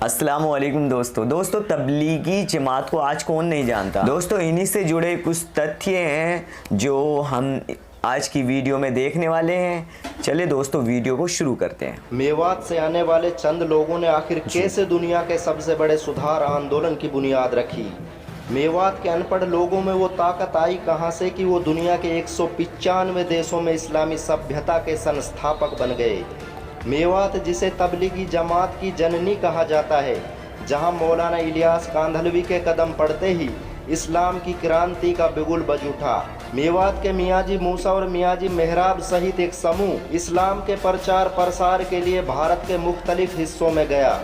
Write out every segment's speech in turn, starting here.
अस्सलामुअलैकुम दोस्तों तबलीगी जमात को आज कौन नहीं जानता। दोस्तों इन्हीं से जुड़े कुछ तथ्य हैं जो हम आज की वीडियो में देखने वाले हैं। चले दोस्तों वीडियो को शुरू करते हैं। मेवात से आने वाले चंद लोगों ने आखिर कैसे दुनिया के सबसे बड़े सुधार आंदोलन की बुनियाद रखी। मेवात के अनपढ़ लोगों में वो ताकत आई कहाँ से कि वो दुनिया के 195 देशों में इस्लामी सभ्यता के संस्थापक बन गए। मेवात जिसे तबलीगी जमात की जननी कहा जाता है, जहां मौलाना इलियास कांधलवी के कदम पड़ते ही इस्लाम की क्रांति का बिगुल बज उठा। मेवात के मियाजी मूसा और मियाजी मेहराब सहित एक समूह इस्लाम के प्रचार प्रसार के लिए भारत के मुख्तलिफ हिस्सों में गया।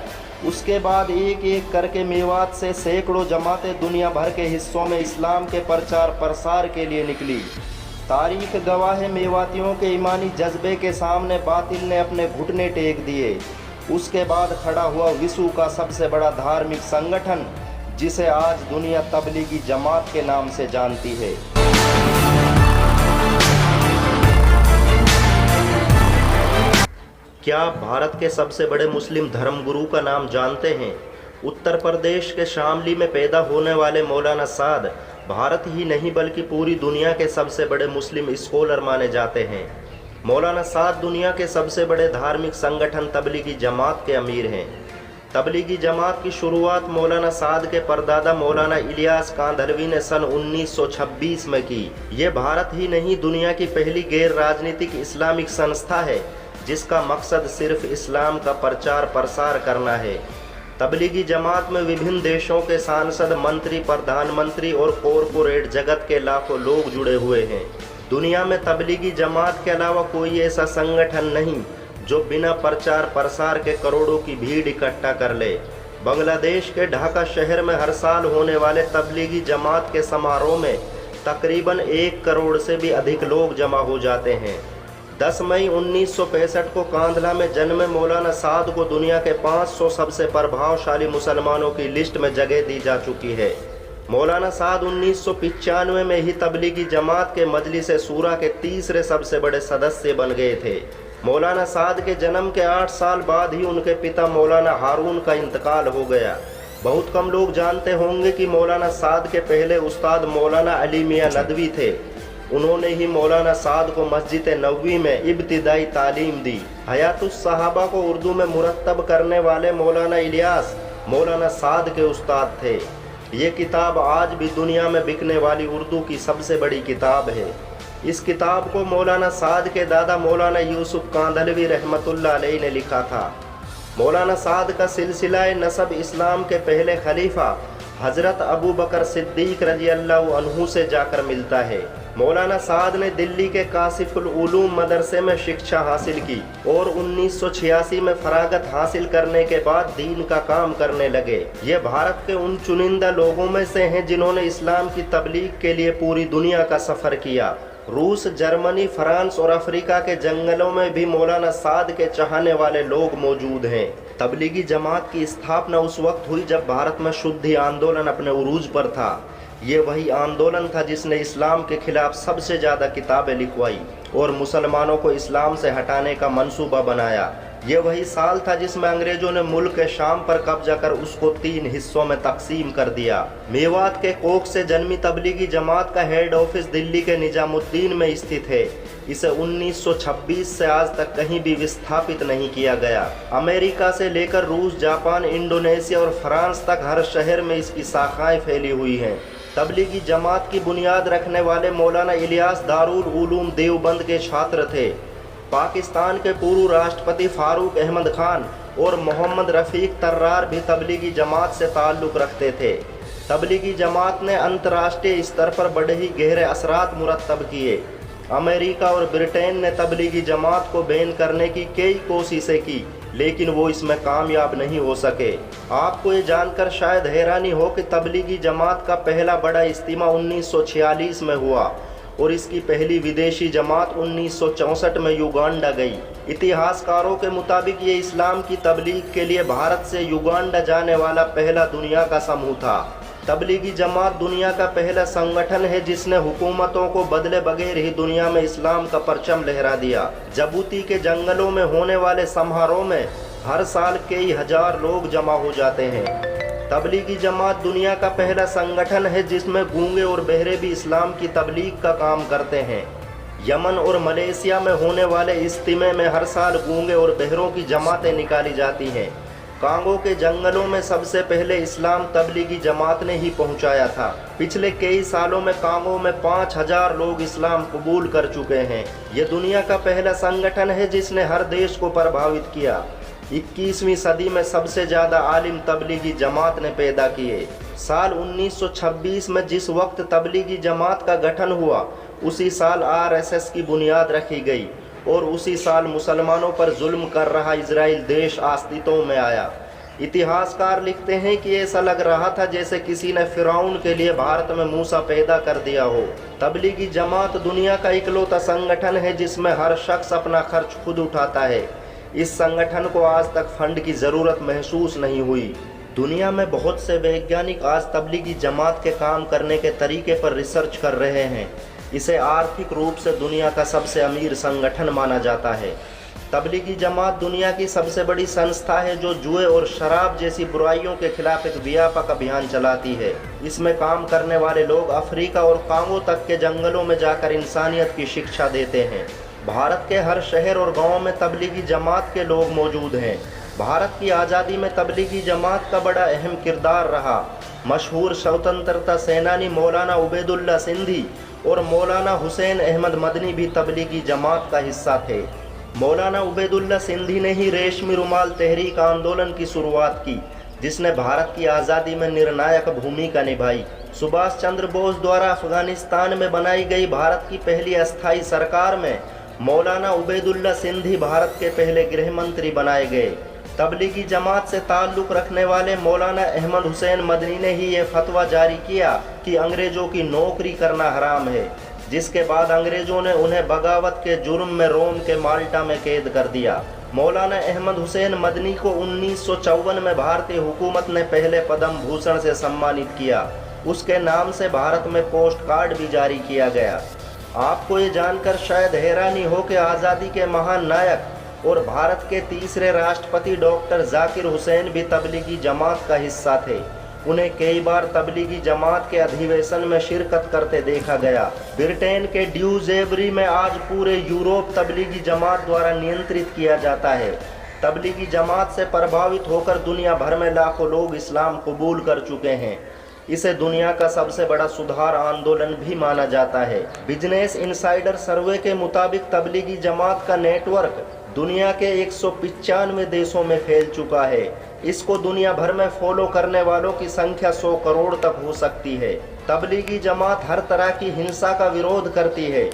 उसके बाद एक एक करके मेवात से सैकड़ों जमातें दुनिया भर के हिस्सों में इस्लाम के प्रचार प्रसार के लिए निकली। तारीख गवाह है, मेवातियों के ईमानी जज्बे के सामने बातिल ने अपने घुटने टेक दिए। उसके बाद खड़ा हुआ विश्व का सबसे बड़ा धार्मिक संगठन, जिसे आज दुनिया तबलीगी जमात के नाम से जानती है। क्या आप भारत के सबसे बड़े मुस्लिम धर्मगुरु का नाम जानते हैं? उत्तर प्रदेश के शामली में पैदा होने वाले मौलाना साद भारत ही नहीं बल्कि पूरी दुनिया के सबसे बड़े मुस्लिम स्कॉलर माने जाते हैं। मौलाना साद दुनिया के सबसे बड़े धार्मिक संगठन तबलीगी जमात के अमीर हैं। तबलीगी जमात की शुरुआत मौलाना साद के परदादा मौलाना इलियास कांधलवी ने सन 1926 में की। ये भारत ही नहीं दुनिया की पहली गैर राजनीतिक इस्लामिक संस्था है जिसका मकसद सिर्फ इस्लाम का प्रचार प्रसार करना है। तबलीगी जमात में विभिन्न देशों के सांसद, मंत्री, प्रधानमंत्री और कॉरपोरेट जगत के लाखों लोग जुड़े हुए हैं। दुनिया में तबलीगी जमात के अलावा कोई ऐसा संगठन नहीं जो बिना प्रचार प्रसार के करोड़ों की भीड़ इकट्ठा कर ले। बांग्लादेश के ढाका शहर में हर साल होने वाले तबलीगी जमात के समारोह में तकरीबन 1 करोड़ से भी अधिक लोग जमा हो जाते हैं। 10 मई 1965 को कांधला में जन्मे मौलाना साद को दुनिया के 500 सबसे प्रभावशाली मुसलमानों की लिस्ट में जगह दी जा चुकी है। मौलाना साद 1995 में ही तबलीगी जमात के मजलिस सूरा के तीसरे सबसे बड़े सदस्य बन गए थे। मौलाना साद के जन्म के 8 साल बाद ही उनके पिता मौलाना हारून का इंतकाल हो गया। बहुत कम लोग जानते होंगे कि मौलाना साद के पहले उस्ताद मौलाना अली मियां नदवी थे। उन्होंने ही मौलाना साद को मस्जिद नबवी में इब्तिदाई तालीम दी। हयातुस सहाबा को उर्दू में मुरत्तब करने वाले मौलाना इलियास मौलाना साद के उस्ताद थे। ये किताब आज भी दुनिया में बिकने वाली उर्दू की सबसे बड़ी किताब है। इस किताब को मौलाना साद के दादा मौलाना यूसुफ कांधलवी रहमतुल्लाह अलैह ने लिखा था। मौलाना साद का सिलसिला नसब इस्लाम के पहले खलीफा हजरत अबू बकर सिद्दीक रजी अल्लाह अन्हु से जाकर मिलता है। मौलाना साद ने दिल्ली के कासिफुल उलूम मदरसे में शिक्षा हासिल की और 1986 में फरागत हासिल करने के बाद दीन का काम करने लगे। ये भारत के उन चुनिंदा लोगों में से हैं जिन्होंने इस्लाम की तबलीग के लिए पूरी दुनिया का सफ़र किया। रूस, जर्मनी, फ्रांस और अफ्रीका के जंगलों में भी मौलाना साद के चाहने वाले लोग मौजूद हैं। तबलीगी जमात की स्थापना उस वक्त हुई जब भारत में शुद्धि आंदोलन अपने उरूज पर था। ये वही आंदोलन था जिसने इस्लाम के खिलाफ सबसे ज़्यादा किताबें लिखवाई और मुसलमानों को इस्लाम से हटाने का मंसूबा बनाया। ये वही साल था जिसमें अंग्रेजों ने मुल्क के शाम पर कब्जा कर उसको 3 हिस्सों में तकसीम कर दिया। मेवात के कोख से जन्मी तबलीगी जमात का हेड ऑफिस दिल्ली के निजामुद्दीन में स्थित है। इसे 1926 से आज तक कहीं भी विस्थापित नहीं किया गया। अमेरिका से लेकर रूस, जापान, इंडोनेशिया और फ्रांस तक हर शहर में इसकी शाखाएं फैली हुई हैं। तबलीगी जमात की बुनियाद रखने वाले मौलाना इलियास दारुल उलूम देवबंद के छात्र थे। पाकिस्तान के पूर्व राष्ट्रपति फारूक अहमद खान और मोहम्मद रफ़ीक तर्रार भी तबलीगी जमात से ताल्लुक़ रखते थे। तबलीगी जमात ने अंतर्राष्ट्रीय स्तर पर बड़े ही गहरे असरात मुरत्तब किए। अमेरिका और ब्रिटेन ने तबलीगी जमात को बैन करने की कई कोशिशें की, लेकिन वो इसमें कामयाब नहीं हो सके। आपको ये जानकर शायद हैरानी हो कि तबलीगी जमात का पहला बड़ा इज्तिमा 1946 में हुआ और इसकी पहली विदेशी जमात 1964 में युगांडा गई। इतिहासकारों के मुताबिक ये इस्लाम की तबलीग के लिए भारत से युगांडा जाने वाला पहला दुनिया का समूह था। तबलीगी जमात दुनिया का पहला संगठन है जिसने हुकूमतों को बदले बगैर ही दुनिया में इस्लाम का परचम लहरा दिया। जबूती के जंगलों में होने वाले समारोह में हर साल कई हजार लोग जमा हो जाते हैं। तबलीगी जमात दुनिया का पहला संगठन है जिसमें गूंगे और बहरे भी इस्लाम की तबलीग का काम करते हैं। यमन और मलेशिया में होने वाले इज्तिमा में हर साल गूंगे और बहरों की जमातें निकाली जाती हैं। कांगो के जंगलों में सबसे पहले इस्लाम तबलीगी जमात ने ही पहुंचाया था। पिछले कई सालों में कांगो में 5000 लोग इस्लाम कबूल कर चुके हैं। ये दुनिया का पहला संगठन है जिसने हर देश को प्रभावित किया। 21वीं सदी में सबसे ज़्यादा आलिम तबलीगी जमात ने पैदा किए। साल 1926 में जिस वक्त तबलीगी जमात का गठन हुआ उसी साल RSS की बुनियाद रखी गई और उसी साल मुसलमानों पर जुल्म कर रहा इजराइल देश अस्तित्व में आया। इतिहासकार लिखते हैं कि ऐसा लग रहा था जैसे किसी ने फिरौन के लिए भारत में मूसा पैदा कर दिया हो। तबलीगी जमात दुनिया का इकलौता संगठन है जिसमें हर शख्स अपना खर्च खुद उठाता है। इस संगठन को आज तक फंड की ज़रूरत महसूस नहीं हुई। दुनिया में बहुत से वैज्ञानिक आज तबलीगी जमात के काम करने के तरीके पर रिसर्च कर रहे हैं। इसे आर्थिक रूप से दुनिया का सबसे अमीर संगठन माना जाता है। तबलीगी जमात दुनिया की सबसे बड़ी संस्था है जो जुए और शराब जैसी बुराइयों के खिलाफ एक व्यापक अभियान चलाती है। इसमें काम करने वाले लोग अफ्रीका और कांगो तक के जंगलों में जाकर इंसानियत की शिक्षा देते हैं। भारत के हर शहर और गांव में तबलीगी जमात के लोग मौजूद हैं। भारत की आज़ादी में तबलीगी जमात का बड़ा अहम किरदार रहा। मशहूर स्वतंत्रता सेनानी मौलाना उबैदुल्ला सिंधी और मौलाना हुसैन अहमद मदनी भी तबलीगी जमात का हिस्सा थे। मौलाना उबैदुल्ला सिंधी ने ही रेशमी रुमाल तहरीक आंदोलन की शुरुआत की, जिसने भारत की आज़ादी में निर्णायक भूमिका निभाई। सुभाष चंद्र बोस द्वारा अफगानिस्तान में बनाई गई भारत की पहली अस्थायी सरकार में मौलाना उबैदुल्ला सिंधी भारत के पहले गृह मंत्री बनाए गए। तबलीगी जमात से ताल्लुक़ रखने वाले मौलाना अहमद हुसैन मदनी ने ही ये फतवा जारी किया कि अंग्रेज़ों की नौकरी करना हराम है, जिसके बाद अंग्रेज़ों ने उन्हें बगावत के जुर्म में रोम के माल्टा में कैद कर दिया। मौलाना अहमद हुसैन मदनी को 1954 में भारतीय हुकूमत ने पहले पद्म भूषण से सम्मानित किया। उसके नाम से भारत में पोस्ट कार्ड भी जारी किया गया। आपको ये जानकर शायद हैरानी हो कि आज़ादी के महान नायक और भारत के तीसरे राष्ट्रपति डॉक्टर जाकिर हुसैन भी तबलीगी जमात का हिस्सा थे। उन्हें कई बार तबलीगी जमात के अधिवेशन में शिरकत करते देखा गया। ब्रिटेन के ड्यूजेबरी में आज पूरे यूरोप तबलीगी जमात द्वारा नियंत्रित किया जाता है। तबलीगी जमात से प्रभावित होकर दुनिया भर में लाखों लोग इस्लाम कबूल कर चुके हैं। इसे दुनिया का सबसे बड़ा सुधार आंदोलन भी माना जाता है। बिजनेस इनसाइडर सर्वे के मुताबिक तबलीगी जमात का नेटवर्क दुनिया के 195 देशों में फैल चुका है। इसको दुनिया भर में फॉलो करने वालों की संख्या 100 करोड़ तक हो सकती है। तबलीगी जमात हर तरह की हिंसा का विरोध करती है।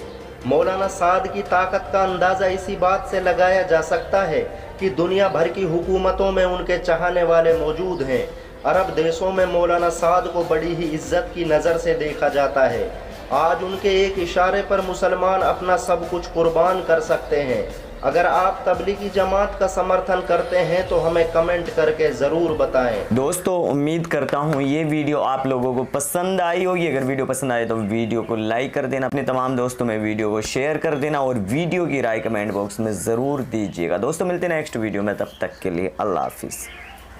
मौलाना साद की ताकत का अंदाज़ा इसी बात से लगाया जा सकता है कि दुनिया भर की हुकूमतों में उनके चाहने वाले मौजूद हैं। अरब देशों में मौलाना साद को बड़ी ही इज्जत की नज़र से देखा जाता है। आज उनके एक इशारे पर मुसलमान अपना सब कुछ कुर्बान कर सकते हैं। अगर आप तबलीगी जमात का समर्थन करते हैं तो हमें कमेंट करके ज़रूर बताएं। दोस्तों उम्मीद करता हूँ ये वीडियो आप लोगों को पसंद आई होगी। अगर वीडियो पसंद आए तो वीडियो को लाइक कर देना, अपने तमाम दोस्तों में वीडियो को शेयर कर देना और वीडियो की राय कमेंट बॉक्स में ज़रूर दीजिएगा। दोस्तों मिलते हैं नेक्स्ट वीडियो में, तब तक के लिए अल्लाह हाफिज़।